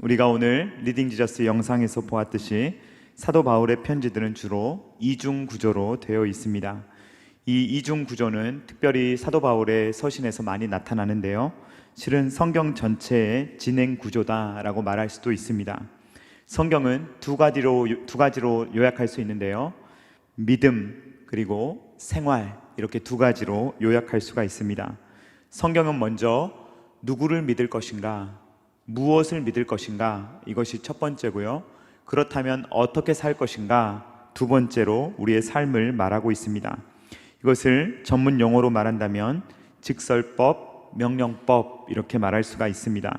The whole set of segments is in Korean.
우리가 오늘 리딩 지저스 영상에서 보았듯이 사도 바울의 편지들은 주로 이중 구조로 되어 있습니다. 이 이중 구조는 특별히 사도 바울의 서신에서 많이 나타나는데요, 실은 성경 전체의 진행 구조다라고 말할 수도 있습니다. 성경은 두 가지로 요약할 수 있는데요, 믿음 그리고 생활, 이렇게 두 가지로 요약할 수가 있습니다. 성경은 먼저 누구를 믿을 것인가, 무엇을 믿을 것인가, 이것이 첫 번째고요. 그렇다면 어떻게 살 것인가, 두 번째로 우리의 삶을 말하고 있습니다. 이것을 전문 용어로 말한다면 직설법, 명령법, 이렇게 말할 수가 있습니다.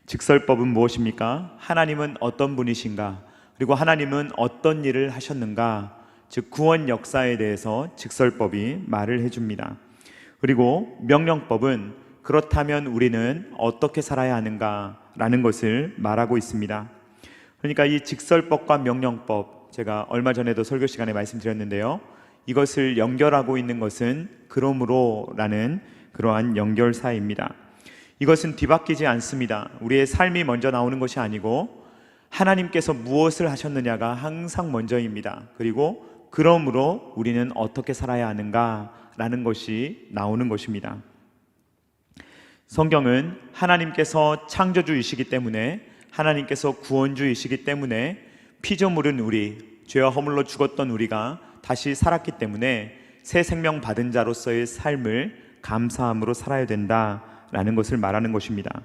직설법은 무엇입니까? 하나님은 어떤 분이신가, 그리고 하나님은 어떤 일을 하셨는가, 즉 구원 역사에 대해서 직설법이 말을 해줍니다. 그리고 명령법은 그렇다면 우리는 어떻게 살아야 하는가 라는 것을 말하고 있습니다. 그러니까 이 직설법과 명령법, 제가 얼마 전에도 설교 시간에 말씀드렸는데요, 이것을 연결하고 있는 것은 그러므로 라는 그러한 연결사입니다. 이것은 뒤바뀌지 않습니다. 우리의 삶이 먼저 나오는 것이 아니고 하나님께서 무엇을 하셨느냐가 항상 먼저입니다. 그리고 그러므로 우리는 어떻게 살아야 하는가 라는 것이 나오는 것입니다. 성경은 하나님께서 창조주이시기 때문에, 하나님께서 구원주이시기 때문에, 피조물은 우리, 죄와 허물로 죽었던 우리가 다시 살았기 때문에 새 생명 받은 자로서의 삶을 감사함으로 살아야 된다라는 것을 말하는 것입니다.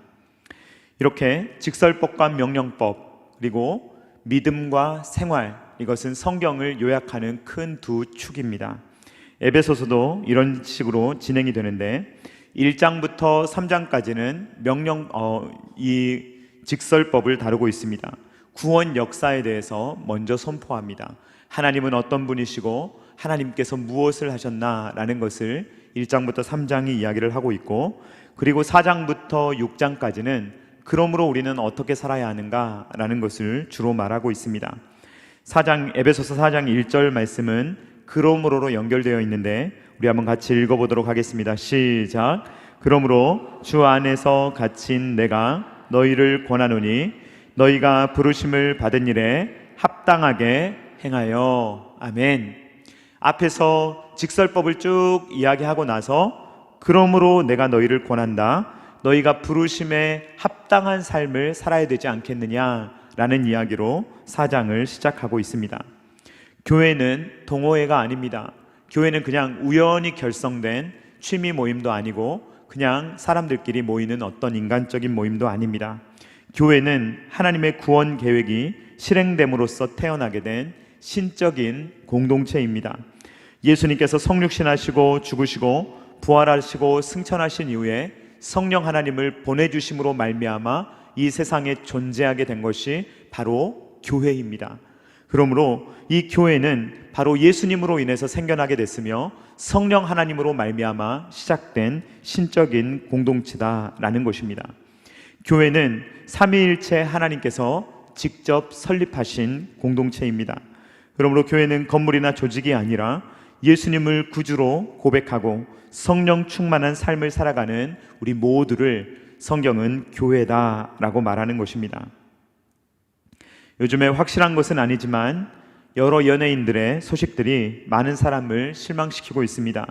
이렇게 직설법과 명령법, 그리고 믿음과 생활, 이것은 성경을 요약하는 큰 두 축입니다. 에베소서도 이런 식으로 진행이 되는데 1장부터 3장까지는 이 직설법을 다루고 있습니다. 구원 역사에 대해서 먼저 선포합니다. 하나님은 어떤 분이시고 하나님께서 무엇을 하셨나라는 것을 1장부터 3장이 이야기를 하고 있고, 그리고 4장부터 6장까지는 그러므로 우리는 어떻게 살아야 하는가라는 것을 주로 말하고 있습니다. 에베소서 4장 1절 말씀은 그러므로로 연결되어 있는데 우리 한번 같이 읽어보도록 하겠습니다. 시작. 그러므로 주 안에서 갇힌 내가 너희를 권하노니 너희가 부르심을 받은 일에 합당하게 행하여. 아멘. 앞에서 직설법을 쭉 이야기하고 나서 그러므로 내가 너희를 권한다, 너희가 부르심에 합당한 삶을 살아야 되지 않겠느냐라는 이야기로 4장을 시작하고 있습니다. 교회는 동호회가 아닙니다. 교회는 그냥 우연히 결성된 취미 모임도 아니고 그냥 사람들끼리 모이는 어떤 인간적인 모임도 아닙니다. 교회는 하나님의 구원 계획이 실행됨으로써 태어나게 된 신적인 공동체입니다. 예수님께서 성육신하시고 죽으시고 부활하시고 승천하신 이후에 성령 하나님을 보내주심으로 말미암아 이 세상에 존재하게 된 것이 바로 교회입니다. 그러므로 이 교회는 바로 예수님으로 인해서 생겨나게 됐으며 성령 하나님으로 말미암아 시작된 신적인 공동체다라는 것입니다. 교회는 삼위일체 하나님께서 직접 설립하신 공동체입니다. 그러므로 교회는 건물이나 조직이 아니라 예수님을 구주로 고백하고 성령 충만한 삶을 살아가는 우리 모두를 성경은 교회다라고 말하는 것입니다. 요즘에 확실한 것은 아니지만 여러 연예인들의 소식들이 많은 사람을 실망시키고 있습니다.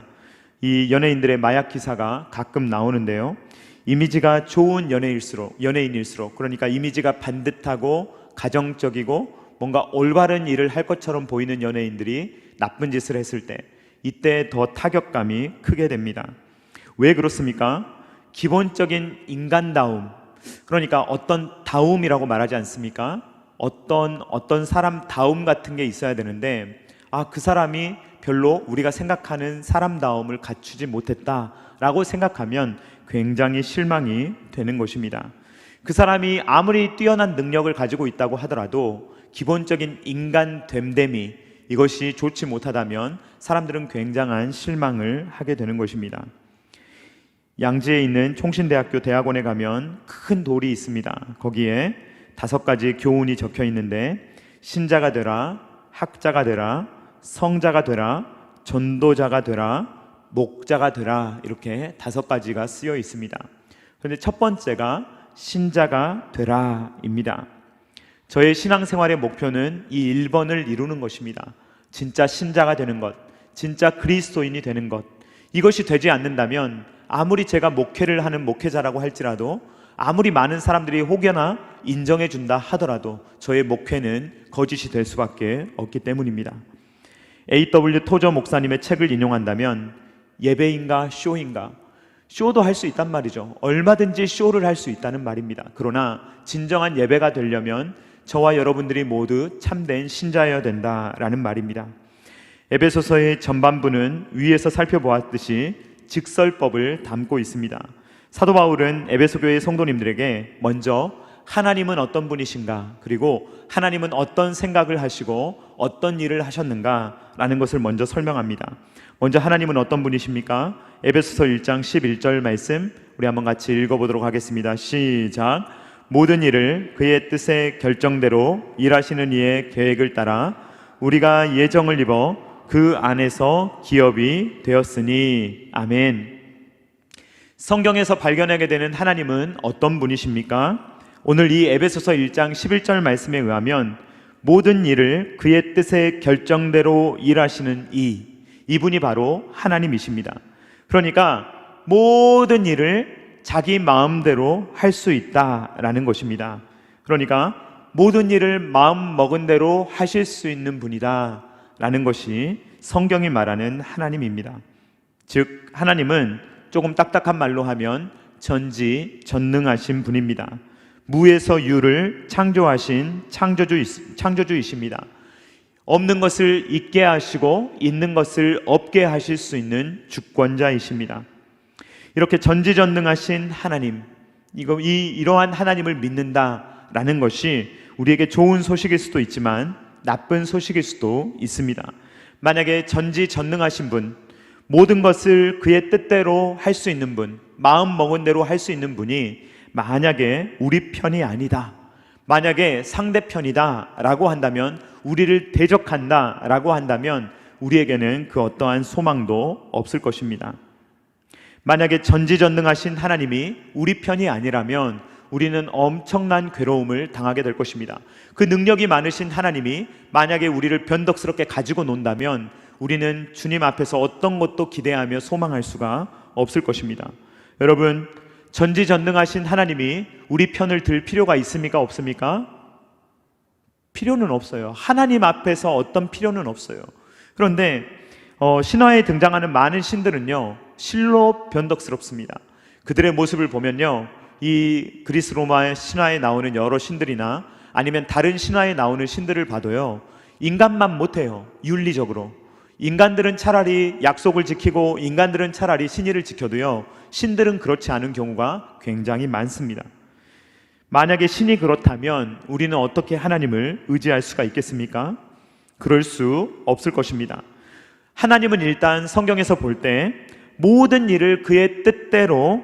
이 연예인들의 마약 기사가 가끔 나오는데요, 이미지가 좋은 연예인일수록, 그러니까 이미지가 반듯하고 가정적이고 뭔가 올바른 일을 할 것처럼 보이는 연예인들이 나쁜 짓을 했을 때, 이때 더 타격감이 크게 됩니다. 왜 그렇습니까? 기본적인 인간다움, 그러니까 어떤 다움이라고 말하지 않습니까? 어떤 사람 다움 같은 게 있어야 되는데, 그 사람이 별로 우리가 생각하는 사람다움을 갖추지 못했다라고 생각하면 굉장히 실망이 되는 것입니다. 그 사람이 아무리 뛰어난 능력을 가지고 있다고 하더라도 기본적인 인간 됨됨이, 이것이 좋지 못하다면 사람들은 굉장한 실망을 하게 되는 것입니다. 양지에 있는 총신대학교 대학원에 가면 큰 돌이 있습니다. 거기에 5가지 교훈이 적혀 있는데, 신자가 되라, 학자가 되라, 성자가 되라, 전도자가 되라, 목자가 되라, 이렇게 5가지가 쓰여 있습니다. 그런데 첫 번째가 신자가 되라입니다. 저의 신앙생활의 목표는 이 1번을 이루는 것입니다. 진짜 신자가 되는 것, 진짜 그리스도인이 되는 것. 이것이 되지 않는다면 아무리 제가 목회를 하는 목회자라고 할지라도, 아무리 많은 사람들이 혹여나 인정해 준다 하더라도 저의 목회는 거짓이 될 수밖에 없기 때문입니다. A.W. 토저 목사님의 책을 인용한다면 예배인가 쇼인가? 쇼도 할 수 있단 말이죠. 얼마든지 쇼를 할 수 있다는 말입니다. 그러나 진정한 예배가 되려면 저와 여러분들이 모두 참된 신자여야 된다라는 말입니다. 에베소서의 전반부는 위에서 살펴보았듯이 직설법을 담고 있습니다. 사도 바울은 에베소 교회 성도님들에게 먼저 하나님은 어떤 분이신가, 그리고 하나님은 어떤 생각을 하시고 어떤 일을 하셨는가 라는 것을 먼저 설명합니다. 먼저 하나님은 어떤 분이십니까? 에베소서 1장 11절 말씀 우리 한번 같이 읽어보도록 하겠습니다. 시작. 모든 일을 그의 뜻의 결정대로 일하시는 이의 계획을 따라 우리가 예정을 입어 그 안에서 기업이 되었으니. 아멘. 성경에서 발견하게 되는 하나님은 어떤 분이십니까? 오늘 이 에베소서 1장 11절 말씀에 의하면 모든 일을 그의 뜻의 결정대로 일하시는 이분이 바로 하나님이십니다. 그러니까 모든 일을 자기 마음대로 할 수 있다라는 것입니다. 그러니까 모든 일을 마음 먹은 대로 하실 수 있는 분이다 라는 것이 성경이 말하는 하나님입니다. 즉 하나님은 조금 딱딱한 말로 하면 전지전능하신 분입니다. 무에서 유를 창조하신 창조주이십니다. 없는 것을 있게 하시고 있는 것을 없게 하실 수 있는 주권자이십니다. 이렇게 전지전능하신 하나님, 이러한 하나님을 믿는다라는 것이 우리에게 좋은 소식일 수도 있지만 나쁜 소식일 수도 있습니다. 만약에 전지전능하신 분, 모든 것을 그의 뜻대로 할 수 있는 분, 마음 먹은 대로 할 수 있는 분이 만약에 우리 편이 아니다, 만약에 상대편이다 라고 한다면, 우리를 대적한다 라고 한다면 우리에게는 그 어떠한 소망도 없을 것입니다. 만약에 전지전능하신 하나님이 우리 편이 아니라면 우리는 엄청난 괴로움을 당하게 될 것입니다. 그 능력이 많으신 하나님이 만약에 우리를 변덕스럽게 가지고 논다면 우리는 주님 앞에서 어떤 것도 기대하며 소망할 수가 없을 것입니다. 여러분, 전지전능하신 하나님이 우리 편을 들 필요가 있습니까? 없습니까? 필요는 없어요. 하나님 앞에서 어떤 필요는 없어요. 그런데 신화에 등장하는 많은 신들은요, 실로 변덕스럽습니다. 그들의 모습을 보면요, 이 그리스 로마 신화에 나오는 여러 신들이나 아니면 다른 신화에 나오는 신들을 봐도요, 인간만 못해요. 윤리적으로 인간들은 차라리 약속을 지키고 인간들은 차라리 신의를 지켜도요, 신들은 그렇지 않은 경우가 굉장히 많습니다. 만약에 신이 그렇다면 우리는 어떻게 하나님을 의지할 수가 있겠습니까? 그럴 수 없을 것입니다. 하나님은 일단 성경에서 볼 때 모든 일을 그의 뜻대로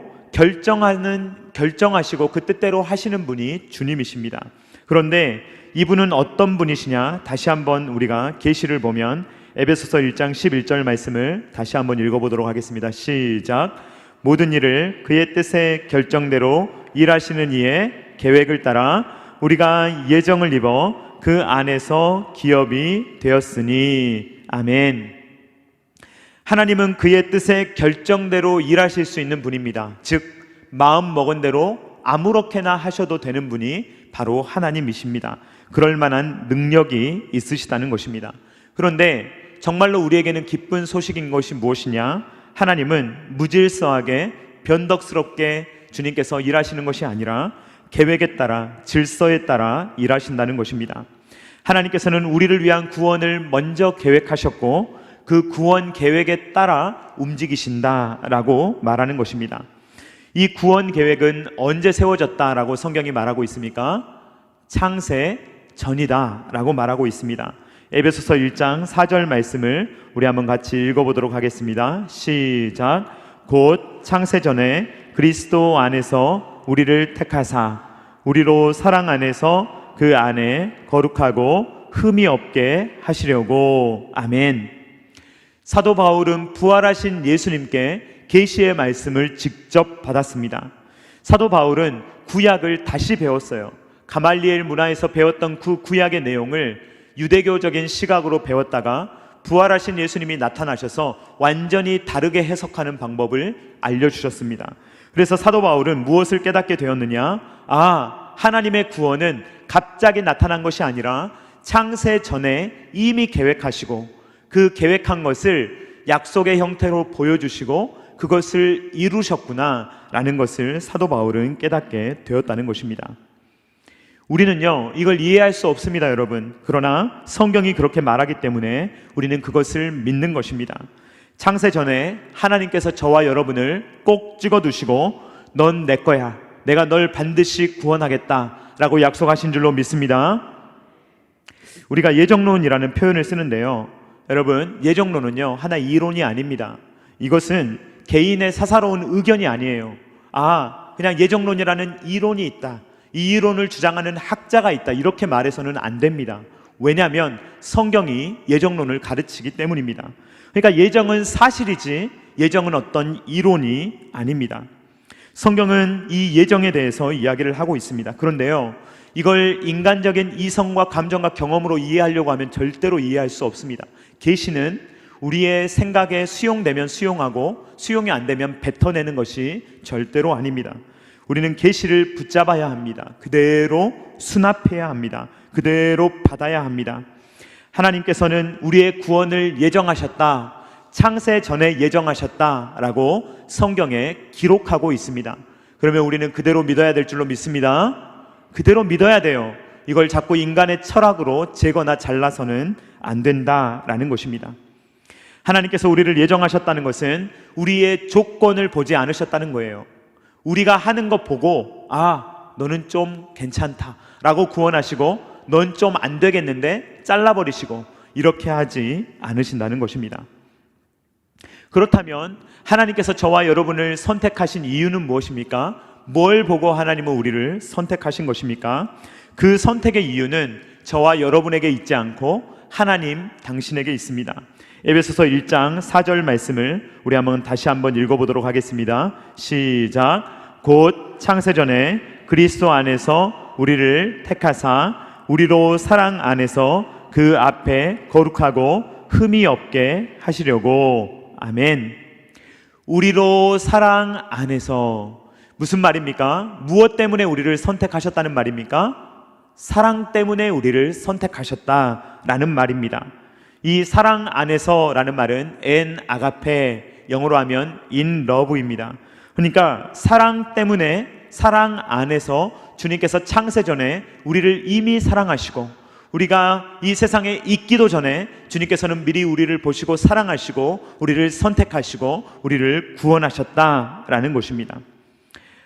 결정하시고 그 뜻대로 하시는 분이 주님이십니다. 그런데 이분은 어떤 분이시냐? 다시 한번 우리가 계시를 보면 에베소서 1장 11절 말씀을 다시 한번 읽어보도록 하겠습니다. 시작. 모든 일을 그의 뜻의 결정대로 일하시는 이의 계획을 따라 우리가 예정을 입어 그 안에서 기업이 되었으니. 아멘. 하나님은 그의 뜻의 결정대로 일하실 수 있는 분입니다. 즉 마음 먹은 대로 아무렇게나 하셔도 되는 분이 바로 하나님이십니다. 그럴 만한 능력이 있으시다는 것입니다. 그런데 정말로 우리에게는 기쁜 소식인 것이 무엇이냐? 하나님은 무질서하게 변덕스럽게 주님께서 일하시는 것이 아니라 계획에 따라, 질서에 따라 일하신다는 것입니다. 하나님께서는 우리를 위한 구원을 먼저 계획하셨고 그 구원 계획에 따라 움직이신다라고 말하는 것입니다. 이 구원 계획은 언제 세워졌다라고 성경이 말하고 있습니까? 창세 전이다라고 말하고 있습니다. 에베소서 1장 4절 말씀을 우리 한번 같이 읽어보도록 하겠습니다. 시작. 곧 창세 전에 그리스도 안에서 우리를 택하사 우리로 사랑 안에서 그 안에 거룩하고 흠이 없게 하시려고. 아멘. 사도 바울은 부활하신 예수님께 계시의 말씀을 직접 받았습니다. 사도 바울은 구약을 다시 배웠어요. 가말리엘 문화에서 배웠던 그 구약의 내용을 유대교적인 시각으로 배웠다가 부활하신 예수님이 나타나셔서 완전히 다르게 해석하는 방법을 알려주셨습니다. 그래서 사도 바울은 무엇을 깨닫게 되었느냐? 하나님의 구원은 갑자기 나타난 것이 아니라 창세 전에 이미 계획하시고 그 계획한 것을 약속의 형태로 보여주시고 그것을 이루셨구나 라는 것을 사도 바울은 깨닫게 되었다는 것입니다. 우리는요, 이걸 이해할 수 없습니다, 여러분. 그러나 성경이 그렇게 말하기 때문에 우리는 그것을 믿는 것입니다. 창세 전에 하나님께서 저와 여러분을 꼭 찍어두시고 넌 내 거야, 내가 널 반드시 구원하겠다 라고 약속하신 줄로 믿습니다. 우리가 예정론이라는 표현을 쓰는데요, 여러분, 예정론은요 하나의 이론이 아닙니다. 이것은 개인의 사사로운 의견이 아니에요. 그냥 예정론이라는 이론이 있다, 이 이론을 주장하는 학자가 있다, 이렇게 말해서는 안 됩니다. 왜냐하면 성경이 예정론을 가르치기 때문입니다. 그러니까 예정은 사실이지 예정은 어떤 이론이 아닙니다. 성경은 이 예정에 대해서 이야기를 하고 있습니다. 그런데요, 이걸 인간적인 이성과 감정과 경험으로 이해하려고 하면 절대로 이해할 수 없습니다. 계시는 우리의 생각에 수용되면 수용하고 수용이 안 되면 뱉어내는 것이 절대로 아닙니다. 우리는 계시를 붙잡아야 합니다. 그대로 수납해야 합니다. 그대로 받아야 합니다. 하나님께서는 우리의 구원을 예정하셨다, 창세 전에 예정하셨다라고 성경에 기록하고 있습니다. 그러면 우리는 그대로 믿어야 될 줄로 믿습니다. 그대로 믿어야 돼요. 이걸 자꾸 인간의 철학으로 재거나 잘라서는 안 된다라는 것입니다. 하나님께서 우리를 예정하셨다는 것은 우리의 조건을 보지 않으셨다는 거예요. 우리가 하는 것 보고 너는 좀 괜찮다 라고 구원하시고 넌 좀 안 되겠는데 잘라버리시고 이렇게 하지 않으신다는 것입니다. 그렇다면 하나님께서 저와 여러분을 선택하신 이유는 무엇입니까? 뭘 보고 하나님은 우리를 선택하신 것입니까? 그 선택의 이유는 저와 여러분에게 있지 않고 하나님 당신에게 있습니다. 에베소서 1장 4절 말씀을 우리 다시 한번 읽어보도록 하겠습니다. 시작. 곧 창세전에 그리스도 안에서 우리를 택하사 우리로 사랑 안에서 그 앞에 거룩하고 흠이 없게 하시려고. 아멘. 우리로 사랑 안에서, 무슨 말입니까? 무엇 때문에 우리를 선택하셨다는 말입니까? 사랑 때문에 우리를 선택하셨다라는 말입니다. 이 사랑 안에서라는 말은 엔 아가페, 영어로 하면 in love입니다. 그러니까 사랑 때문에, 사랑 안에서 주님께서 창세전에 우리를 이미 사랑하시고 우리가 이 세상에 있기도 전에 주님께서는 미리 우리를 보시고 사랑하시고 우리를 선택하시고 우리를 구원하셨다라는 것입니다.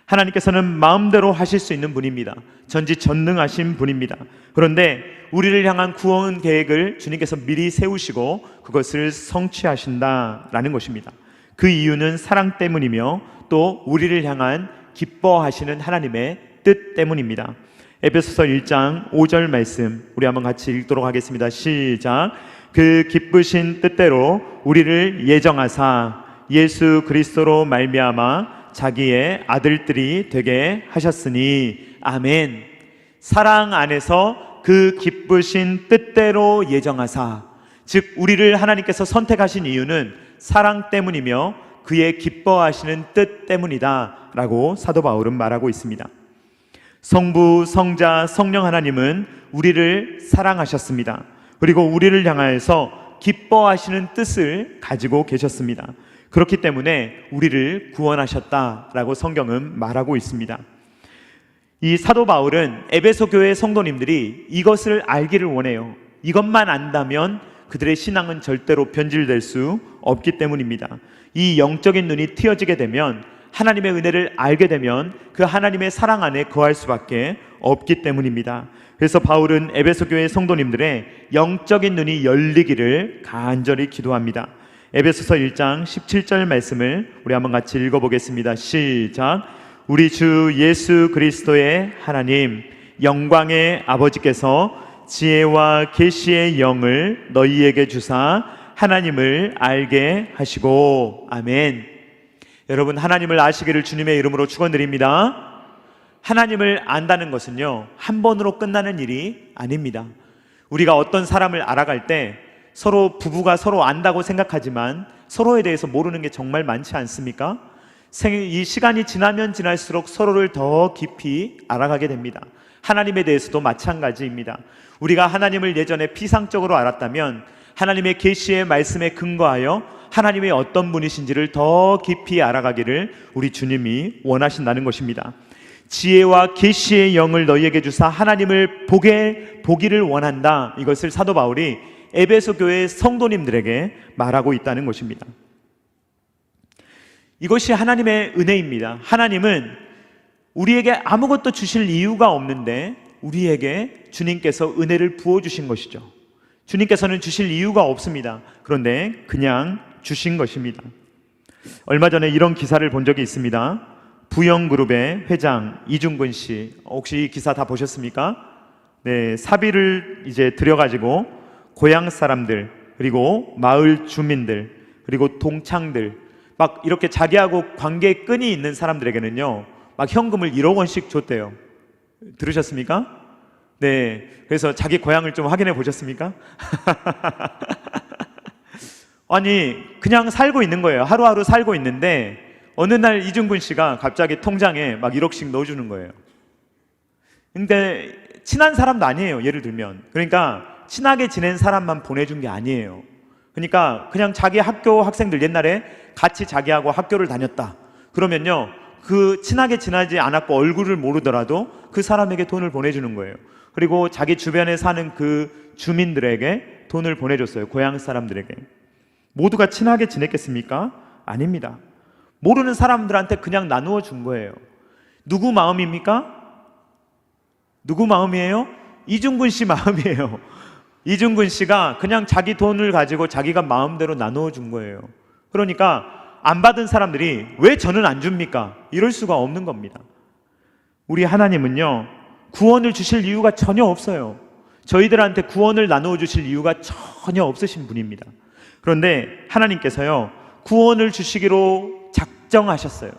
하나님께서는 마음대로 하실 수 있는 분입니다. 전지전능하신 분입니다. 그런데 우리를 향한 구원 계획을 주님께서 미리 세우시고 그것을 성취하신다라는 것입니다. 그 이유는 사랑 때문이며 또 우리를 향한 기뻐하시는 하나님의 뜻 때문입니다. 에베소서 1장 5절 말씀 우리 한번 같이 읽도록 하겠습니다. 시작. 그 기쁘신 뜻대로 우리를 예정하사 예수 그리스도로 말미암아 자기의 아들들이 되게 하셨으니. 아멘. 사랑 안에서 그 기쁘신 뜻대로 예정하사, 즉 우리를 하나님께서 선택하신 이유는 사랑 때문이며 그의 기뻐하시는 뜻 때문이다 라고 사도 바울은 말하고 있습니다. 성부, 성자, 성령 하나님은 우리를 사랑하셨습니다. 그리고 우리를 향하여서 기뻐하시는 뜻을 가지고 계셨습니다. 그렇기 때문에 우리를 구원하셨다라고 성경은 말하고 있습니다. 이 사도 바울은 에베소 교회 성도님들이 이것을 알기를 원해요. 이것만 안다면 그들의 신앙은 절대로 변질될 수 없기 때문입니다. 이 영적인 눈이 트여지게 되면, 하나님의 은혜를 알게 되면 그 하나님의 사랑 안에 거할 수밖에 없기 때문입니다. 그래서 바울은 에베소 교회 성도님들의 영적인 눈이 열리기를 간절히 기도합니다. 에베소서 1장 17절 말씀을 우리 한번 같이 읽어보겠습니다. 시작. 우리 주 예수 그리스도의 하나님, 영광의 아버지께서 지혜와 계시의 영을 너희에게 주사 하나님을 알게 하시고. 아멘. 여러분, 하나님을 아시기를 주님의 이름으로 축원드립니다. 하나님을 안다는 것은요, 한 번으로 끝나는 일이 아닙니다. 우리가 어떤 사람을 알아갈 때 서로 부부가 서로 안다고 생각하지만 서로에 대해서 모르는 게 정말 많지 않습니까? 이 시간이 지나면 지날수록 서로를 더 깊이 알아가게 됩니다. 하나님에 대해서도 마찬가지입니다. 우리가 하나님을 예전에 피상적으로 알았다면 하나님의 계시의 말씀에 근거하여 하나님의 어떤 분이신지를 더 깊이 알아가기를 우리 주님이 원하신다는 것입니다. 지혜와 계시의 영을 너희에게 주사 하나님을 보기를 원한다. 이것을 사도 바울이 에베소 교회 성도님들에게 말하고 있다는 것입니다. 이것이 하나님의 은혜입니다. 하나님은 우리에게 아무것도 주실 이유가 없는데 우리에게 주님께서 은혜를 부어주신 것이죠. 주님께서는 주실 이유가 없습니다. 그런데 그냥 주신 것입니다. 얼마 전에 이런 기사를 본 적이 있습니다. 부영그룹의 회장 이중근 씨, 혹시 이 기사 다 보셨습니까? 네, 사비를 이제 들여가지고 고향 사람들, 그리고 마을 주민들, 그리고 동창들, 막 이렇게 자기하고 관계 끈이 있는 사람들에게는요, 막 현금을 1억 원씩 줬대요. 들으셨습니까? 네, 그래서 자기 고향을 좀 확인해 보셨습니까? 아니, 그냥 살고 있는 거예요. 하루하루 살고 있는데 어느 날 이중근 씨가 갑자기 통장에 막 1억씩 넣어주는 거예요. 근데 친한 사람도 아니에요. 예를 들면, 그러니까 친하게 지낸 사람만 보내준 게 아니에요. 그러니까 그냥 자기 학교 학생들, 옛날에 같이 자기하고 학교를 다녔다 그러면요, 그 친하게 지나지 않았고 얼굴을 모르더라도 그 사람에게 돈을 보내주는 거예요. 그리고 자기 주변에 사는 그 주민들에게 돈을 보내줬어요. 고향 사람들에게. 모두가 친하게 지냈겠습니까? 아닙니다. 모르는 사람들한테 그냥 나누어 준 거예요. 누구 마음입니까? 누구 마음이에요? 이중근 씨 마음이에요. 이중근 씨가 그냥 자기 돈을 가지고 자기가 마음대로 나누어 준 거예요. 그러니까 안 받은 사람들이 왜 저는 안 줍니까? 이럴 수가 없는 겁니다. 우리 하나님은요, 구원을 주실 이유가 전혀 없어요. 저희들한테 구원을 나누어 주실 이유가 전혀 없으신 분입니다. 그런데 하나님께서요, 구원을 주시기로 작정하셨어요.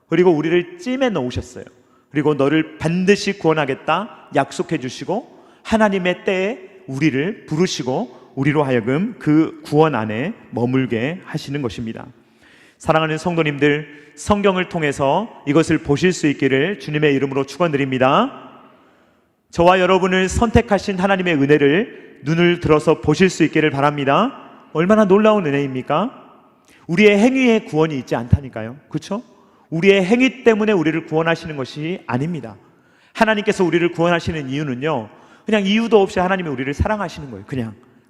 그리고 우리를 찜해 넣으셨어요. 그리고 너를 반드시 구원하겠다 약속해 주시고 하나님의 때에 우리를 부르시고 우리로 하여금 그 구원 안에 머물게 하시는 것입니다. 사랑하는 성도님들, 성경을 통해서 이것을 보실 수 있기를 주님의 이름으로 축원드립니다. 저와 여러분을 선택하신 하나님의 은혜를 눈을 들어서 보실 수 있기를 바랍니다. 얼마나 놀라운 은혜입니까? 우리의 행위에 구원이 있지 않다니까요. 그렇죠? 우리의 행위 때문에 우리를 구원하시는 것이 아닙니다. 하나님께서 우리를 구원하시는 이유는요, 그냥 이유도 없이 하나님이 우리를 사랑하시는 거예요.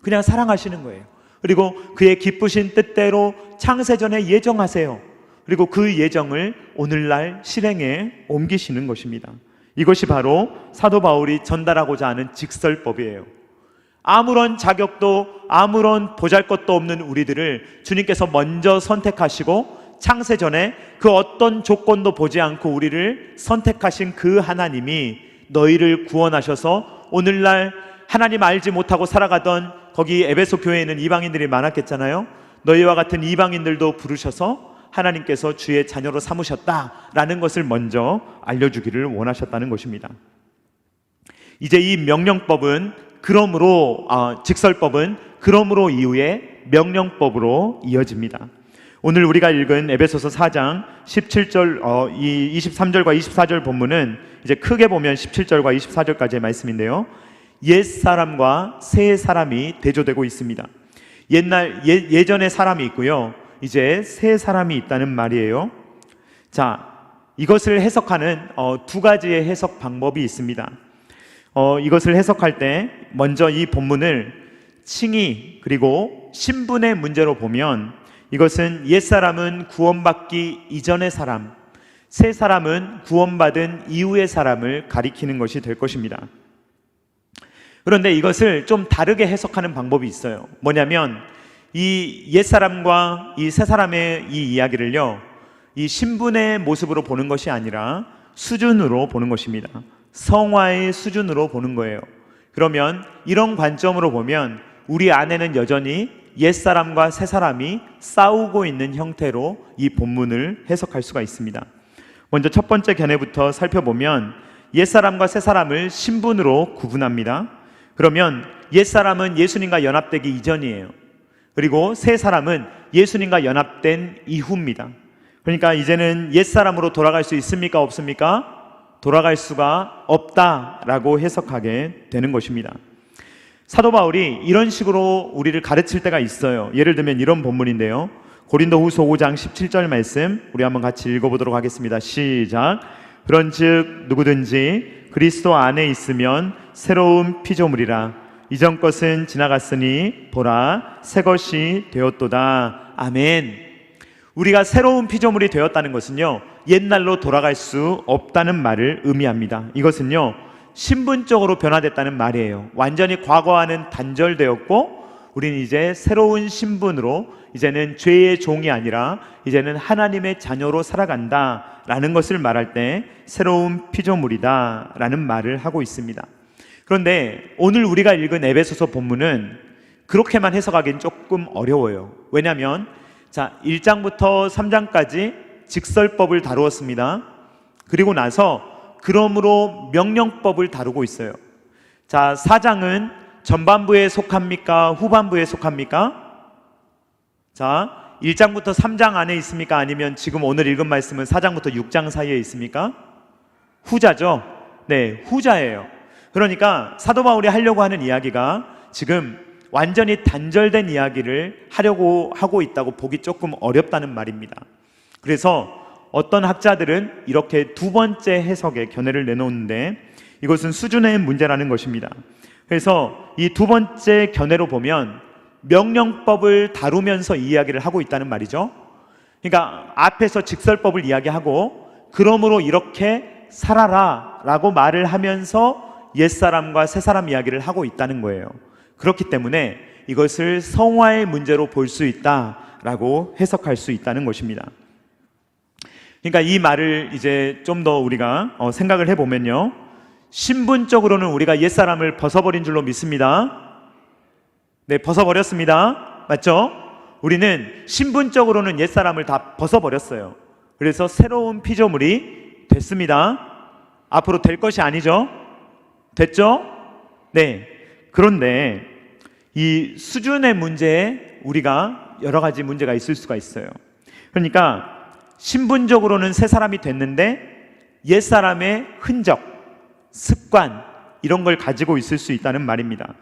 그냥 사랑하시는 거예요. 그리고 그의 기쁘신 뜻대로 창세전에 예정하세요. 그리고 그 예정을 오늘날 실행에 옮기시는 것입니다. 이것이 바로 사도 바울이 전달하고자 하는 직설법이에요. 아무런 자격도 아무런 보잘것도 없는 우리들을 주님께서 먼저 선택하시고 창세전에 그 어떤 조건도 보지 않고 우리를 선택하신 그 하나님이 너희를 구원하셔서 오늘날 하나님 알지 못하고 살아가던 거기 에베소 교회에는 이방인들이 많았겠잖아요. 너희와 같은 이방인들도 부르셔서 하나님께서 주의 자녀로 삼으셨다라는 것을 먼저 알려주기를 원하셨다는 것입니다. 이제 이 명령법은 직설법은 그러므로 이후에 명령법으로 이어집니다. 오늘 우리가 읽은 에베소서 4장 17절, 23절과 24절 본문은 이제 크게 보면 17절과 24절까지의 말씀인데요, 옛 사람과 새 사람이 대조되고 있습니다. 예전의 사람이 있고요, 이제 새 사람이 있다는 말이에요. 자, 이것을 해석하는 두 가지의 해석 방법이 있습니다. 이것을 해석할 때 먼저 이 본문을 칭의 그리고 신분의 문제로 보면, 이것은 옛사람은 구원받기 이전의 사람, 새 사람은 구원받은 이후의 사람을 가리키는 것이 될 것입니다. 그런데 이것을 좀 다르게 해석하는 방법이 있어요. 뭐냐면 이 옛사람과 이 새 사람의 이 이야기를요, 이 신분의 모습으로 보는 것이 아니라 수준으로 보는 것입니다. 성화의 수준으로 보는 거예요. 그러면 이런 관점으로 보면 우리 안에는 여전히 옛사람과 새사람이 싸우고 있는 형태로 이 본문을 해석할 수가 있습니다. 먼저 첫 번째 견해부터 살펴보면 옛사람과 새사람을 신분으로 구분합니다. 그러면 옛사람은 예수님과 연합되기 이전이에요. 그리고 새사람은 예수님과 연합된 이후입니다. 그러니까 이제는 옛사람으로 돌아갈 수 있습니까? 없습니까? 돌아갈 수가 없다라고 해석하게 되는 것입니다. 사도 바울이 이런 식으로 우리를 가르칠 때가 있어요. 예를 들면 이런 본문인데요, 고린도후서 5장 17절 말씀 우리 한번 같이 읽어보도록 하겠습니다. 시작. 그런즉 누구든지 그리스도 안에 있으면 새로운 피조물이라. 이전 것은 지나갔으니 보라 새 것이 되었도다. 아멘. 우리가 새로운 피조물이 되었다는 것은요, 옛날로 돌아갈 수 없다는 말을 의미합니다. 이것은요, 신분적으로 변화됐다는 말이에요. 완전히 과거와는 단절되었고 우리는 이제 새로운 신분으로, 이제는 죄의 종이 아니라 이제는 하나님의 자녀로 살아간다라는 것을 말할 때 새로운 피조물이다라는 말을 하고 있습니다. 그런데 오늘 우리가 읽은 에베소서 본문은 그렇게만 해석하기는 조금 어려워요. 왜냐하면 1장부터 3장까지 직설법을 다루었습니다. 그리고 나서 그러므로 명령법을 다루고 있어요. 4장은 전반부에 속합니까? 후반부에 속합니까? 1장부터 3장 안에 있습니까? 아니면 지금 오늘 읽은 말씀은 4장부터 6장 사이에 있습니까? 후자죠. 네, 후자예요. 그러니까 사도 바울이 하려고 하는 이야기가 지금 완전히 단절된 이야기를 하려고 하고 있다고 보기 조금 어렵다는 말입니다. 그래서 어떤 학자들은 이렇게 두 번째 해석의 견해를 내놓는데 이것은 수준의 문제라는 것입니다. 그래서 이 두 번째 견해로 보면 명령법을 다루면서 이 이야기를 하고 있다는 말이죠. 그러니까 앞에서 직설법을 이야기하고 그러므로 이렇게 살아라 라고 말을 하면서 옛사람과 새사람 이야기를 하고 있다는 거예요. 그렇기 때문에 이것을 성화의 문제로 볼 수 있다라고 해석할 수 있다는 것입니다. 그러니까 이 말을 이제 좀 더 우리가 생각을 해보면요, 신분적으로는 우리가 옛사람을 벗어버린 줄로 믿습니다. 네, 벗어버렸습니다. 맞죠? 우리는 신분적으로는 옛사람을 다 벗어버렸어요. 그래서 새로운 피조물이 됐습니다. 앞으로 될 것이 아니죠? 됐죠? 네. 그런데 이 수준의 문제에 우리가 여러 가지 문제가 있을 수가 있어요. 그러니까 신분적으로는 새 사람이 됐는데 옛사람의 흔적, 습관 이런 걸 가지고 있을 수 있다는 말입니다.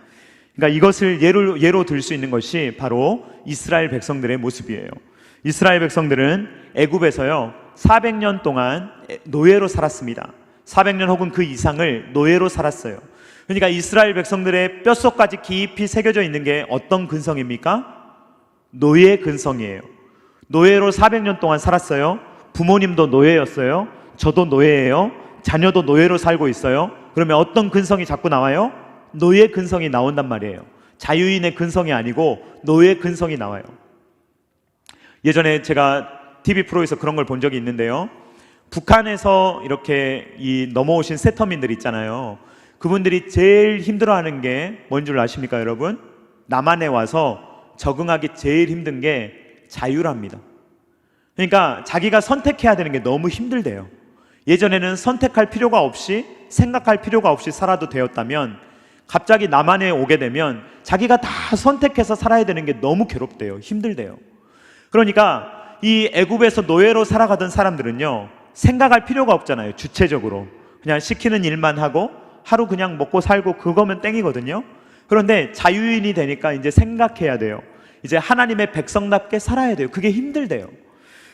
그러니까 이것을 예로 들 수 있는 것이 바로 이스라엘 백성들의 모습이에요. 이스라엘 백성들은 애굽에서요 400년 동안 노예로 살았습니다. 400년 혹은 그 이상을 노예로 살았어요. 그러니까 이스라엘 백성들의 뼛속까지 깊이 새겨져 있는 게 어떤 근성입니까? 노예 근성이에요. 노예로 400년 동안 살았어요. 부모님도 노예였어요. 저도 노예예요. 자녀도 노예로 살고 있어요. 그러면 어떤 근성이 자꾸 나와요? 노예 근성이 나온단 말이에요. 자유인의 근성이 아니고 노예 근성이 나와요. 예전에 제가 TV 프로에서 그런 걸 본 적이 있는데요, 북한에서 이렇게 넘어오신 세터민들 있잖아요. 그분들이 제일 힘들어하는 게 뭔 줄 아십니까, 여러분? 남한에 와서 적응하기 제일 힘든 게 자유랍니다. 그러니까 자기가 선택해야 되는 게 너무 힘들대요. 예전에는 선택할 필요가 없이, 생각할 필요가 없이 살아도 되었다면 갑자기 남한에 오게 되면 자기가 다 선택해서 살아야 되는 게 너무 괴롭대요. 힘들대요. 그러니까 이 애굽에서 노예로 살아가던 사람들은요 생각할 필요가 없잖아요. 주체적으로 그냥 시키는 일만 하고 하루 그냥 먹고 살고 그거면 땡이거든요. 그런데 자유인이 되니까 이제 생각해야 돼요. 이제 하나님의 백성답게 살아야 돼요. 그게 힘들대요.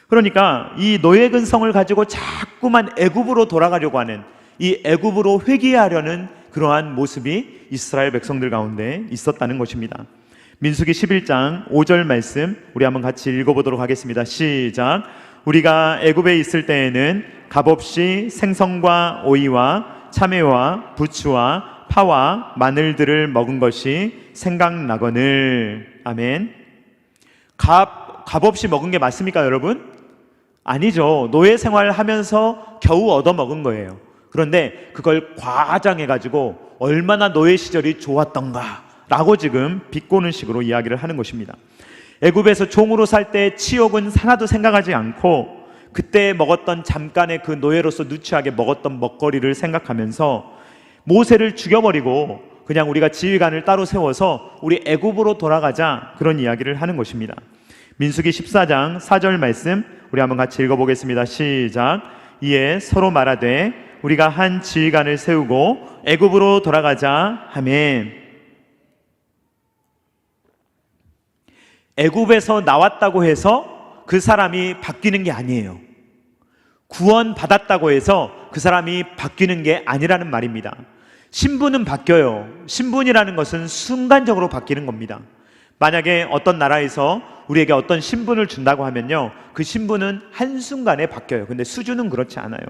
그러니까 이 노예 근성을 가지고 자꾸만 애굽으로 돌아가려고 하는, 이 애굽으로 회귀하려는 그러한 모습이 이스라엘 백성들 가운데 있었다는 것입니다. 민수기 11장 5절 말씀 우리 한번 같이 읽어보도록 하겠습니다. 시작. 우리가 애굽에 있을 때에는 값없이 생선과 오이와 참외와 부추와 파와 마늘들을 먹은 것이 생각나거늘. 아멘. 값없이 먹은 게 맞습니까, 여러분? 아니죠. 노예 생활하면서 겨우 얻어 먹은 거예요. 그런데 그걸 과장해가지고 얼마나 노예 시절이 좋았던가 라고 지금 비꼬는 식으로 이야기를 하는 것입니다. 애굽에서 종으로 살 때 치욕은 하나도 생각하지 않고 그때 먹었던 잠깐의 그 노예로서 누추하게 먹었던 먹거리를 생각하면서 모세를 죽여버리고 그냥 우리가 지휘관을 따로 세워서 우리 애굽으로 돌아가자, 그런 이야기를 하는 것입니다. 민수기 14장 4절 말씀 우리 한번 같이 읽어보겠습니다. 시작. 이에 서로 말하되 우리가 한 지휘관을 세우고 애굽으로 돌아가자 하매, 애굽에서 나왔다고 해서 그 사람이 바뀌는 게 아니에요. 구원 받았다고 해서 그 사람이 바뀌는 게 아니라는 말입니다. 신분은 바뀌어요. 신분이라는 것은 순간적으로 바뀌는 겁니다. 만약에 어떤 나라에서 우리에게 어떤 신분을 준다고 하면요, 그 신분은 한순간에 바뀌어요. 근데 수주는 그렇지 않아요.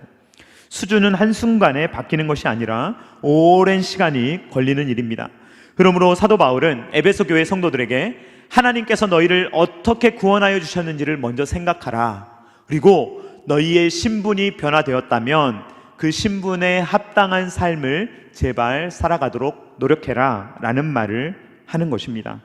수주는 한순간에 바뀌는 것이 아니라 오랜 시간이 걸리는 일입니다. 그러므로 사도 바울은 에베소 교회 성도들에게 하나님께서 너희를 어떻게 구원하여 주셨는지를 먼저 생각하라. 그리고 너희의 신분이 변화되었다면 그 신분에 합당한 삶을 제발 살아가도록 노력해라 라는 말을 하는 것입니다.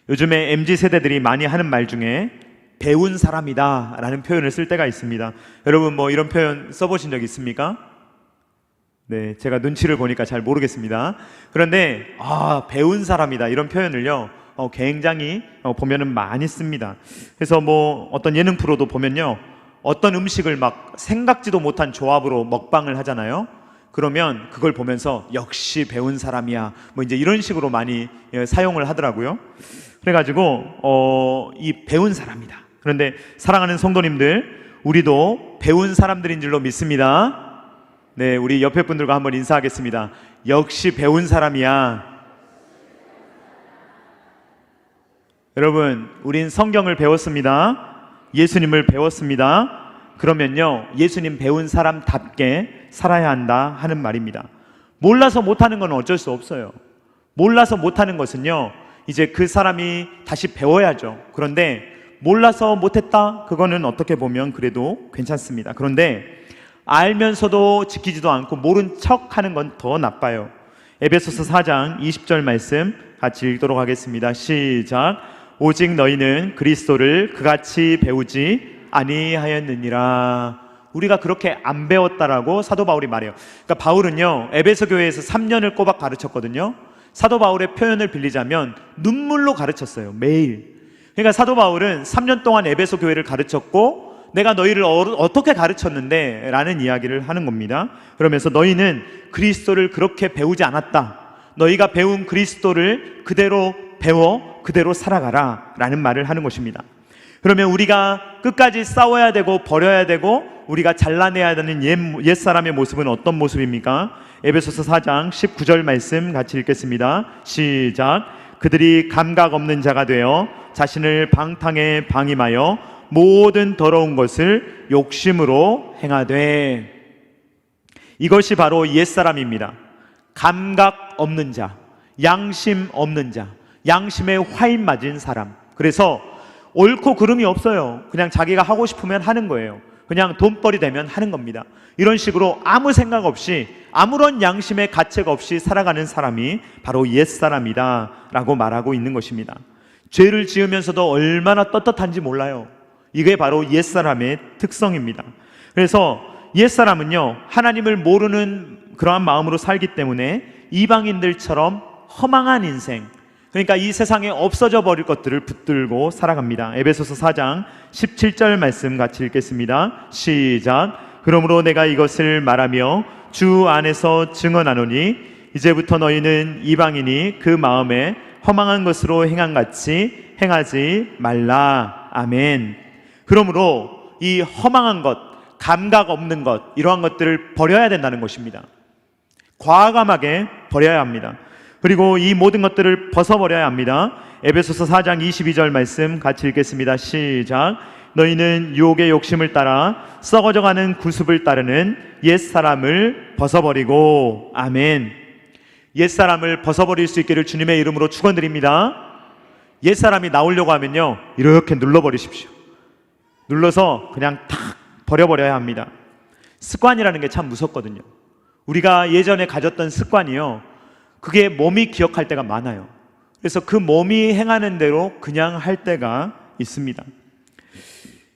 요즘에 MZ세대들이 많이 하는 말 중에 배운 사람이다 라는 표현을 쓸 때가 있습니다. 여러분 뭐 이런 표현 써보신 적 있습니까? 네, 제가 눈치를 보니까 잘 모르겠습니다. 그런데 배운 사람이다 이런 표현을요 굉장히 보면은 많이 씁니다. 그래서 뭐 어떤 예능 프로도 보면요, 어떤 음식을 막 생각지도 못한 조합으로 먹방을 하잖아요. 그러면 그걸 보면서 역시 배운 사람이야 뭐 이제 이런 식으로 많이 사용을 하더라고요. 그래가지고 이 배운 사람이다. 그런데 사랑하는 성도님들, 우리도 배운 사람들인 줄로 믿습니다. 네, 우리 옆에 분들과 한번 인사하겠습니다. 역시 배운 사람이야. 여러분, 우린 성경을 배웠습니다. 예수님을 배웠습니다. 그러면요, 예수님 배운 사람답게 살아야 한다 하는 말입니다. 몰라서 못하는 건 어쩔 수 없어요. 몰라서 못하는 것은요, 이제 그 사람이 다시 배워야죠. 그런데 몰라서 못했다? 그거는 어떻게 보면 그래도 괜찮습니다. 그런데 알면서도 지키지도 않고 모른 척 하는 건 더 나빠요. 에베소서 4장 20절 말씀 같이 읽도록 하겠습니다. 시작. 오직 너희는 그리스도를 그같이 배우지 아니하였느니라. 우리가 그렇게 안 배웠다라고 사도 바울이 말해요. 그러니까 바울은요, 에베소 교회에서 3년을 꼬박 가르쳤거든요. 사도 바울의 표현을 빌리자면 눈물로 가르쳤어요. 매일. 그러니까 사도 바울은 3년 동안 에베소 교회를 가르쳤고 내가 너희를 어떻게 가르쳤는데 라는 이야기를 하는 겁니다. 그러면서 너희는 그리스도를 그렇게 배우지 않았다. 너희가 배운 그리스도를 그대로 배워 그대로 살아가라 라는 말을 하는 것입니다. 그러면 우리가 끝까지 싸워야 되고 버려야 되고 우리가 잘라내야 되는 옛사람의 모습은 어떤 모습입니까? 에베소서 4장 19절 말씀 같이 읽겠습니다. 시작. 그들이 감각 없는 자가 되어 자신을 방탕에 방임하여 모든 더러운 것을 욕심으로 행하되. 이것이 바로 옛사람입니다. 감각 없는 자, 양심 없는 자, 양심에 화인 맞은 사람. 그래서 옳고 그름이 없어요. 그냥 자기가 하고 싶으면 하는 거예요. 그냥 돈벌이 되면 하는 겁니다. 이런 식으로 아무 생각 없이 아무런 양심의 가책 없이 살아가는 사람이 바로 옛사람이다 라고 말하고 있는 것입니다. 죄를 지으면서도 얼마나 떳떳한지 몰라요. 이게 바로 옛사람의 특성입니다. 그래서 옛사람은요, 하나님을 모르는 그러한 마음으로 살기 때문에 이방인들처럼 허망한 인생, 그러니까 이 세상에 없어져 버릴 것들을 붙들고 살아갑니다. 에베소서 4장 17절 말씀 같이 읽겠습니다. 시작. 그러므로 내가 이것을 말하며 주 안에서 증언하노니 이제부터 너희는 이방인이 그 마음에 허망한 것으로 행한같이 행하지 말라. 아멘. 그러므로 이 허망한 것, 감각 없는 것, 이러한 것들을 버려야 된다는 것입니다. 과감하게 버려야 합니다. 그리고 이 모든 것들을 벗어버려야 합니다. 에베소서 4장 22절 말씀 같이 읽겠습니다. 시작. 너희는 유혹의 욕심을 따라 썩어져가는 구습을 따르는 옛사람을 벗어버리고. 아멘. 옛사람을 벗어버릴 수 있기를 주님의 이름으로 축원드립니다. 옛사람이 나오려고 하면요, 이렇게 눌러버리십시오. 눌러서 그냥 탁 버려버려야 합니다. 습관이라는 게 참 무섭거든요. 우리가 예전에 가졌던 습관이요, 그게 몸이 기억할 때가 많아요. 그래서 그 몸이 행하는 대로 그냥 할 때가 있습니다.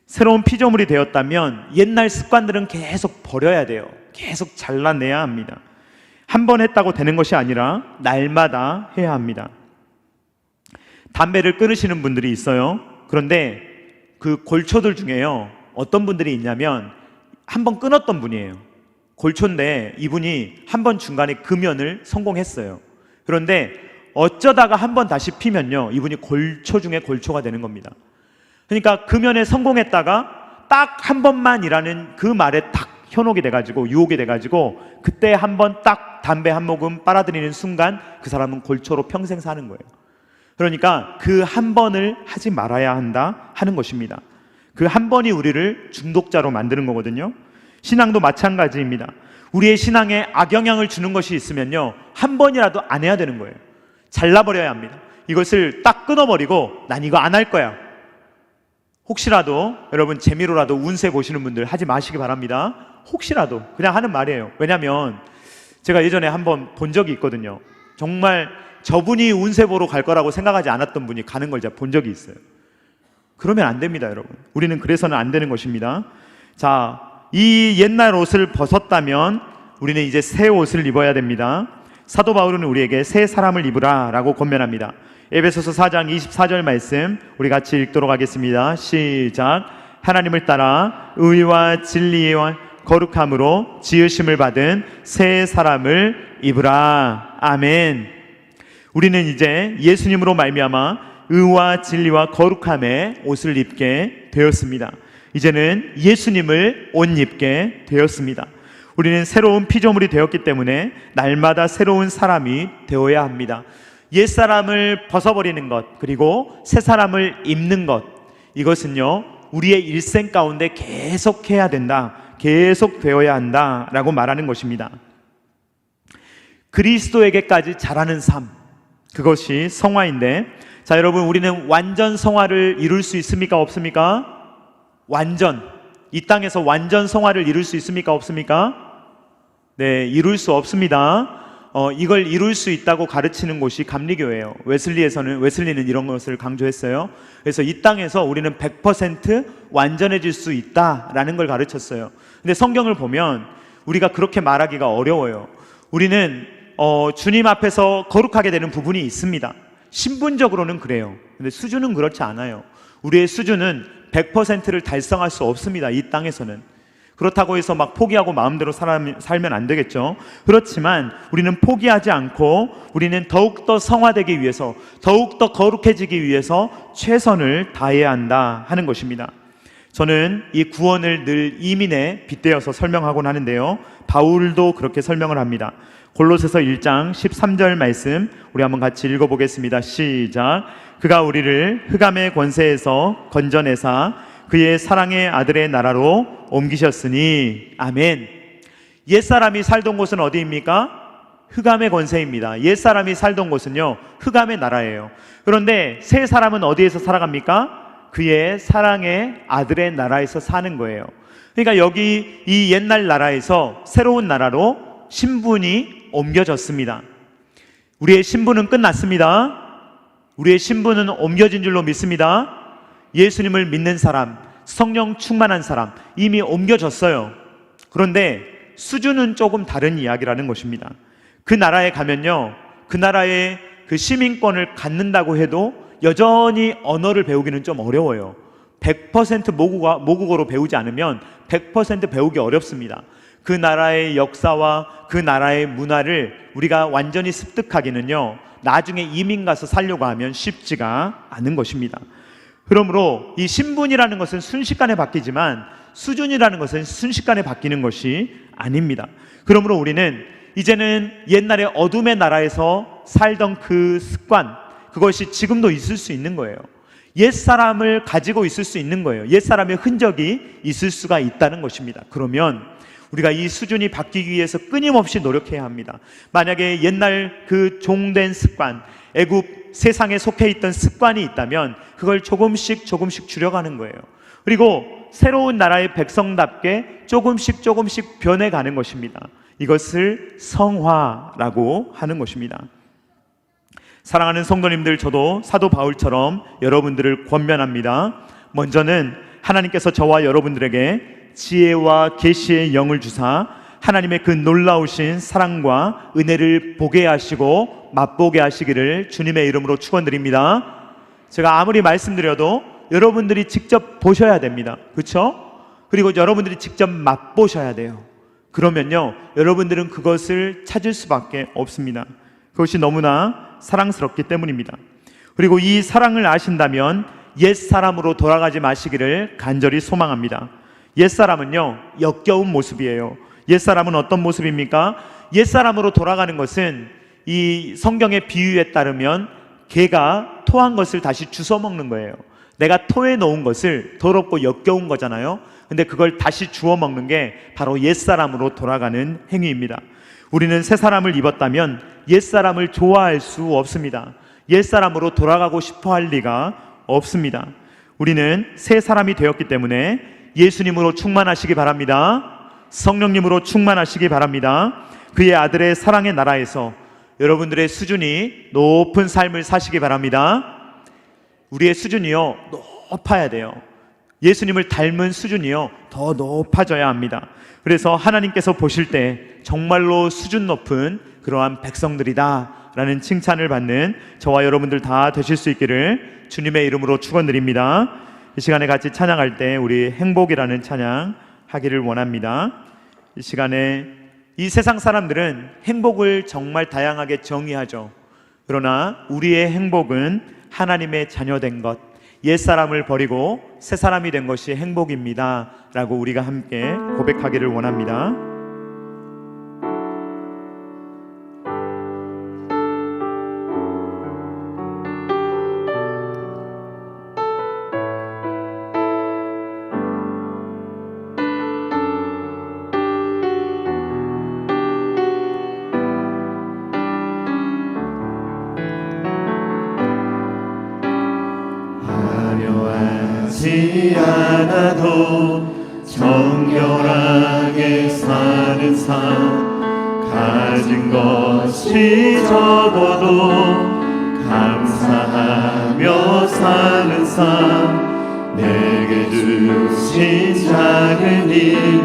새로운 피조물이 되었다면 옛날 습관들은 계속 버려야 돼요. 계속 잘라내야 합니다. 한 번 했다고 되는 것이 아니라 날마다 해야 합니다. 담배를 끊으시는 분들이 있어요. 그런데 그 골초들 중에요, 어떤 분들이 있냐면 한 번 끊었던 분이에요. 골초인데 이분이 한 번 중간에 금연을 성공했어요. 그런데 어쩌다가 한 번 다시 피면요, 이분이 골초 중에 골초가 되는 겁니다. 그러니까 금연에 성공했다가 딱 한 번만이라는 그 말에 딱 현혹이 돼가지고 유혹이 돼가지고 그때 한 번 딱 담배 한 모금 빨아들이는 순간 그 사람은 골초로 평생 사는 거예요. 그러니까 그 한 번을 하지 말아야 한다 하는 것입니다. 그 한 번이 우리를 중독자로 만드는 거거든요. 신앙도 마찬가지입니다. 우리의 신앙에 악영향을 주는 것이 있으면요, 한 번이라도 안 해야 되는 거예요. 잘라버려야 합니다. 이것을 딱 끊어버리고 난 이거 안 할 거야. 혹시라도 여러분 재미로라도 운세 보시는 분들 하지 마시기 바랍니다. 혹시라도 그냥 하는 말이에요. 왜냐하면 제가 예전에 한번 본 적이 있거든요. 정말 저분이 운세 보러 갈 거라고 생각하지 않았던 분이 가는 걸 제가 본 적이 있어요. 그러면 안 됩니다, 여러분. 우리는 그래서는 안 되는 것입니다. 자, 이 옛날 옷을 벗었다면 우리는 이제 새 옷을 입어야 됩니다. 사도 바울은 우리에게 새 사람을 입으라 라고 권면합니다. 에베소서 4장 24절 말씀 우리 같이 읽도록 하겠습니다. 시작. 하나님을 따라 의와 진리와 거룩함으로 지으심을 받은 새 사람을 입으라. 아멘. 우리는 이제 예수님으로 말미암아 의와 진리와 거룩함의 옷을 입게 되었습니다. 이제는 예수님을 옷 입게 되었습니다. 우리는 새로운 피조물이 되었기 때문에 날마다 새로운 사람이 되어야 합니다. 옛사람을 벗어버리는 것, 그리고 새 사람을 입는 것, 이것은요 우리의 일생 가운데 계속 해야 된다, 계속 되어야 한다라고 말하는 것입니다. 그리스도에게까지 자라는 삶, 그것이 성화인데, 자 여러분, 우리는 완전 성화를 이룰 수 있습니까 없습니까? 완전, 이 땅에서 완전 성화를 이룰 수 있습니까 없습니까? 네, 이룰 수 없습니다. 이걸 이룰 수 있다고 가르치는 곳이 감리교예요. 웨슬리는 이런 것을 강조했어요. 그래서 이 땅에서 우리는 100% 완전해질 수 있다라는 걸 가르쳤어요. 근데 성경을 보면 우리가 그렇게 말하기가 어려워요. 우리는 주님 앞에서 거룩하게 되는 부분이 있습니다. 신분적으로는 그래요. 근데 수준은 그렇지 않아요. 우리의 수준은 100%를 달성할 수 없습니다, 이 땅에서는. 그렇다고 해서 막 포기하고 마음대로 살면 안 되겠죠. 그렇지만 우리는 포기하지 않고 우리는 더욱더 성화되기 위해서, 더욱더 거룩해지기 위해서 최선을 다해야 한다 하는 것입니다. 저는 이 구원을 늘 이민에 빗대어서 설명하곤 하는데요, 바울도 그렇게 설명을 합니다. 골로새서 1장 13절 말씀 우리 한번 같이 읽어보겠습니다. 시작. 그가 우리를 흑암의 권세에서 건져내사 그의 사랑의 아들의 나라로 옮기셨으니. 아멘. 옛사람이 살던 곳은 어디입니까? 흑암의 권세입니다. 옛사람이 살던 곳은요 흑암의 나라예요. 그런데 새 사람은 어디에서 살아갑니까? 그의 사랑의 아들의 나라에서 사는 거예요. 그러니까 여기 이 옛날 나라에서 새로운 나라로 신분이 옮겨졌습니다. 우리의 신분은 끝났습니다. 우리의 신분은 옮겨진 줄로 믿습니다. 예수님을 믿는 사람, 성령 충만한 사람 이미 옮겨졌어요. 그런데 수준은 조금 다른 이야기라는 것입니다. 그 나라에 가면요, 그 나라의 그 시민권을 갖는다고 해도 여전히 언어를 배우기는 좀 어려워요. 100% 모국어로 배우지 않으면 100% 배우기 어렵습니다. 그 나라의 역사와 그 나라의 문화를 우리가 완전히 습득하기는요, 나중에 이민 가서 살려고 하면 쉽지가 않은 것입니다. 그러므로 이 신분이라는 것은 순식간에 바뀌지만 수준이라는 것은 순식간에 바뀌는 것이 아닙니다. 그러므로 우리는 이제는 옛날에 어둠의 나라에서 살던 그 습관, 그것이 지금도 있을 수 있는 거예요. 옛사람을 가지고 있을 수 있는 거예요. 옛사람의 흔적이 있을 수가 있다는 것입니다. 그러면 우리가 이 수준이 바뀌기 위해서 끊임없이 노력해야 합니다. 만약에 옛날 그 종된 습관, 애굽 세상에 속해 있던 습관이 있다면 그걸 조금씩 줄여가는 거예요. 그리고 새로운 나라의 백성답게 조금씩 변해가는 것입니다. 이것을 성화라고 하는 것입니다. 사랑하는 성도님들, 저도 사도 바울처럼 여러분들을 권면합니다. 먼저는 하나님께서 저와 여러분들에게 지혜와 계시의 영을 주사 하나님의 그 놀라우신 사랑과 은혜를 보게 하시고 맛보게 하시기를 주님의 이름으로 축원드립니다. 제가 아무리 말씀드려도 여러분들이 직접 보셔야 됩니다. 그렇죠? 그리고 여러분들이 직접 맛보셔야 돼요. 그러면요, 여러분들은 그것을 찾을 수밖에 없습니다. 그것이 너무나 사랑스럽기 때문입니다. 그리고 이 사랑을 아신다면 옛사람으로 돌아가지 마시기를 간절히 소망합니다. 옛사람은요, 역겨운 모습이에요. 옛사람은 어떤 모습입니까? 옛사람으로 돌아가는 것은 이 성경의 비유에 따르면 개가 토한 것을 다시 주워 먹는 거예요. 내가 토해 놓은 것을 더럽고 역겨운 거잖아요. 근데 그걸 다시 주워 먹는 게 바로 옛사람으로 돌아가는 행위입니다. 우리는 새 사람을 입었다면 옛사람을 좋아할 수 없습니다. 옛사람으로 돌아가고 싶어 할 리가 없습니다. 우리는 새 사람이 되었기 때문에 예수님으로 충만하시기 바랍니다. 성령님으로 충만하시기 바랍니다. 그의 아들의 사랑의 나라에서 여러분들의 수준이 높은 삶을 사시기 바랍니다. 우리의 수준이요, 높아야 돼요. 예수님을 닮은 수준이요, 더 높아져야 합니다. 그래서 하나님께서 보실 때 정말로 수준 높은 그러한 백성들이다 라는 칭찬을 받는 저와 여러분들 다 되실 수 있기를 주님의 이름으로 축원드립니다. 이 시간에 같이 찬양할 때 우리 행복이라는 찬양 하기를 원합니다. 이 시간에 이 세상 사람들은 행복을 정말 다양하게 정의하죠. 그러나 우리의 행복은 하나님의 자녀된 것, 옛사람을 버리고 새사람이 된 것이 행복입니다 라고 우리가 함께 고백하기를 원합니다. 하지 않아도 정결하게 사는 삶, 가진 것이 적어도 감사하며 사는 삶, 내게 주신 작은 힘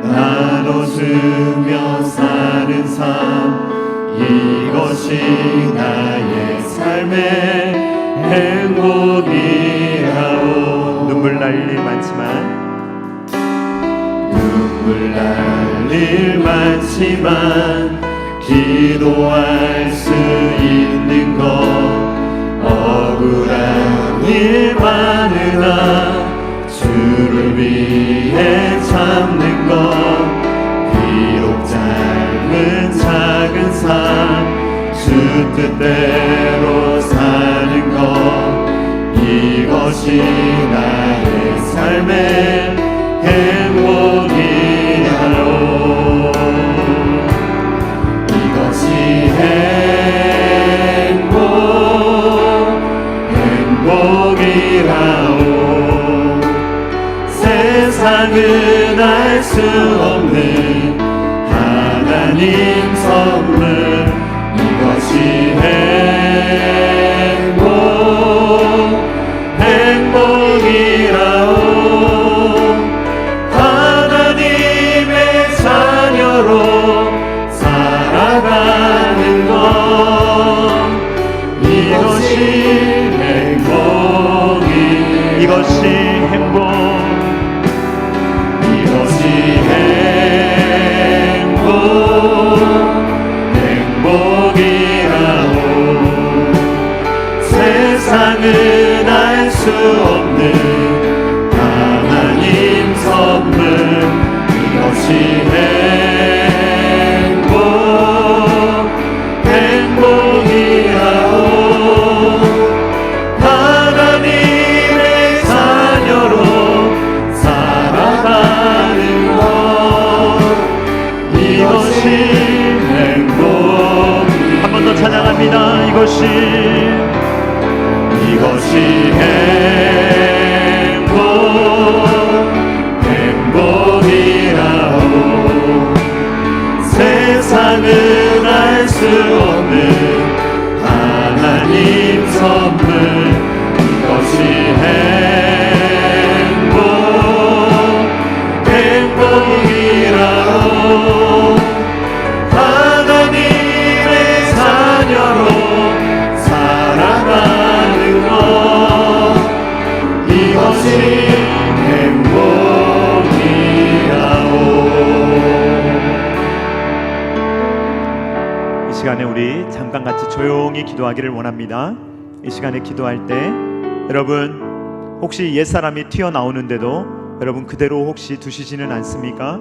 나눠주며 사는 삶, 이것이 나의 삶의 행복이라오. 눈물 날 일 많지만 눈물 날 일 많지만 기도할 수 있는 것, 억울한 일 많으나 주를 위해 참는 것, 비록 짧은 작은 삶 주 뜻대로 사는 것, 이것이 나의 삶의 행복이라오. 이것이 행복이라오. 세상은 알 수 없는 하나님 선물, 이것이 행복이라오. 하나님의 자녀로 살아가는 것, 이것이 행복이라오. 이것이 행복, 이것이 행복이라오. 세상은 알 수 없는 하나님 선물, 이것이 행복이라오. 하나님의 자녀로 살아가는 것, 이것이 행복이라오. 한 번 더 찬양합니다. 이것이 행복이라오. 세상은 알 수 없는 하나님 선물, 이것이 행복이라오. 시간에 우리 잠깐 같이 조용히 기도하기를 원합니다. 이 시간에 기도할 때 여러분 혹시 옛사람이 튀어나오는데도 여러분 그대로 혹시 두시지는 않습니까?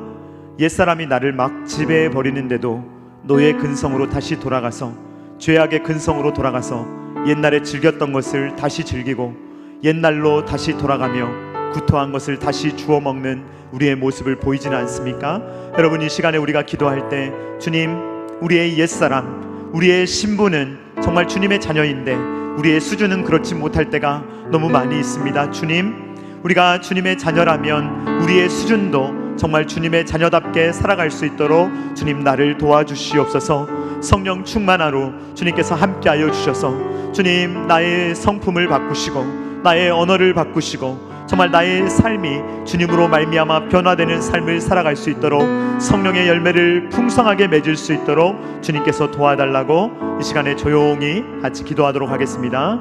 옛사람이 나를 막 지배해 버리는데도 노예 근성으로 다시 돌아가서 죄악의 근성으로 돌아가서 옛날에 즐겼던 것을 다시 즐기고 옛날로 다시 돌아가며 구토한 것을 다시 주워 먹는 우리의 모습을 보이지는 않습니까? 여러분 이 시간에 우리가 기도할 때 주님 우리의 옛사람, 우리의 신분은 정말 주님의 자녀인데 우리의 수준은 그렇지 못할 때가 너무 많이 있습니다. 주님, 우리가 주님의 자녀라면 우리의 수준도 정말 주님의 자녀답게 살아갈 수 있도록 주님 나를 도와주시옵소서. 성령 충만하로 주님께서 함께하여 주셔서 주님 나의 성품을 바꾸시고 나의 언어를 바꾸시고 정말 나의 삶이 주님으로 말미암아 변화되는 삶을 살아갈 수 있도록 성령의 열매를 풍성하게 맺을 수 있도록 주님께서 도와달라고 이 시간에 조용히 같이 기도하도록 하겠습니다.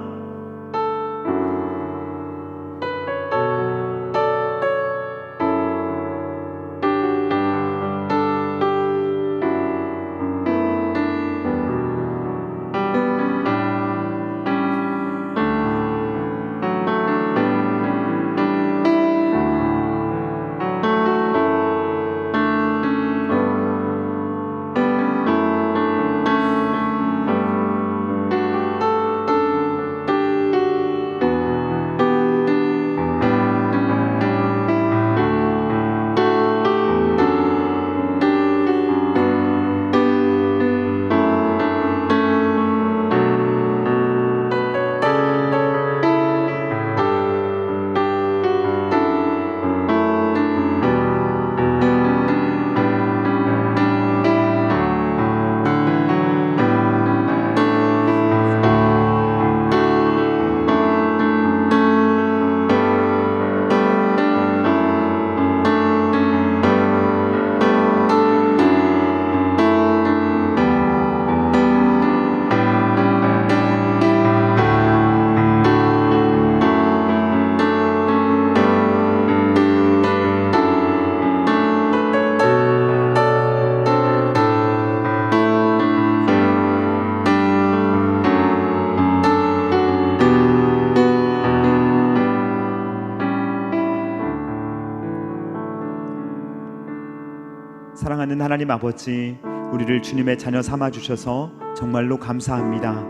사랑하는 하나님 아버지, 우리를 주님의 자녀 삼아 주셔서 정말로 감사합니다.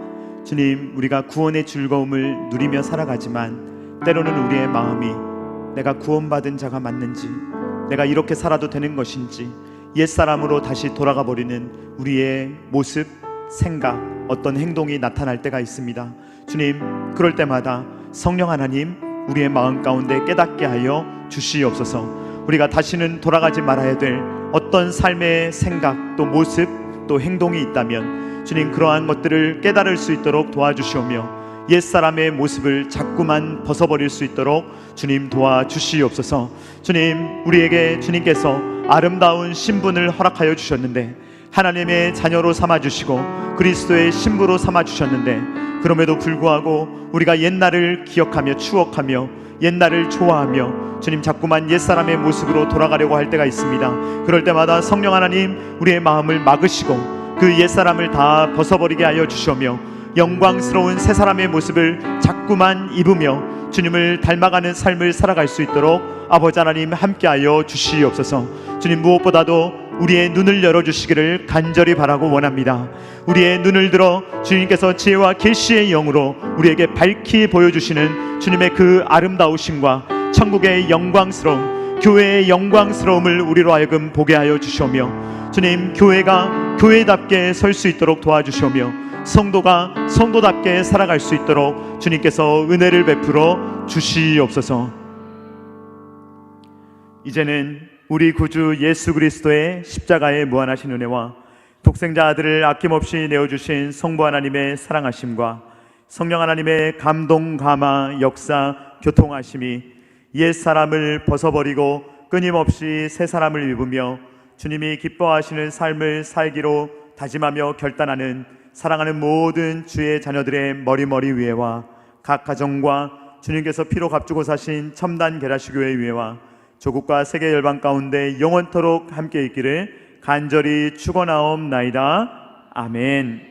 주님, 우리가 구원의 즐거움을 누리며 살아가지만 때로는 우리의 마음이 내가 구원받은 자가 맞는지, 내가 이렇게 살아도 되는 것인지 옛사람으로 다시 돌아가 버리는 우리의 모습, 생각, 어떤 행동이 나타날 때가 있습니다. 주님, 그럴 때마다 성령 하나님 우리의 마음 가운데 깨닫게 하여 주시옵소서. 우리가 다시는 돌아가지 말아야 될 어떤 삶의 생각, 또 모습, 또 행동이 있다면 주님 그러한 것들을 깨달을 수 있도록 도와주시오며 옛사람의 모습을 자꾸만 벗어버릴 수 있도록 주님 도와주시옵소서. 주님, 우리에게 주님께서 아름다운 신분을 허락하여 주셨는데 하나님의 자녀로 삼아주시고 그리스도의 신부로 삼아주셨는데 그럼에도 불구하고 우리가 옛날을 기억하며 추억하며 옛날을 좋아하며 주님 자꾸만 옛사람의 모습으로 돌아가려고 할 때가 있습니다. 그럴 때마다 성령 하나님 우리의 마음을 막으시고 그 옛사람을 다 벗어버리게 하여 주시오며 영광스러운 새사람의 모습을 자꾸만 입으며 주님을 닮아가는 삶을 살아갈 수 있도록 아버지 하나님 함께하여 주시옵소서. 주님, 무엇보다도 우리의 눈을 열어주시기를 간절히 바라고 원합니다. 우리의 눈을 들어 주님께서 지혜와 계시의 영으로 우리에게 밝히 보여주시는 주님의 그 아름다우심과 천국의 영광스러움, 교회의 영광스러움을 우리로 하여금 보게 하여 주시오며 주님, 교회가 교회답게 설 수 있도록 도와주시오며 성도가 성도답게 살아갈 수 있도록 주님께서 은혜를 베풀어 주시옵소서. 이제는 우리 구주 예수 그리스도의 십자가의 무한하신 은혜와 독생자 아들을 아낌없이 내어주신 성부 하나님의 사랑하심과 성령 하나님의 감동, 감화, 역사, 교통하심이 옛사람을 벗어버리고 끊임없이 새사람을 입으며 주님이 기뻐하시는 삶을 살기로 다짐하며 결단하는 사랑하는 모든 주의 자녀들의 머리머리 위에와 각 가정과 주님께서 피로 값주고 사신 첨단 계라시교회 위에와 조국과 세계 열방 가운데 영원토록 함께 있기를 간절히 축원하옵나이다. 아멘.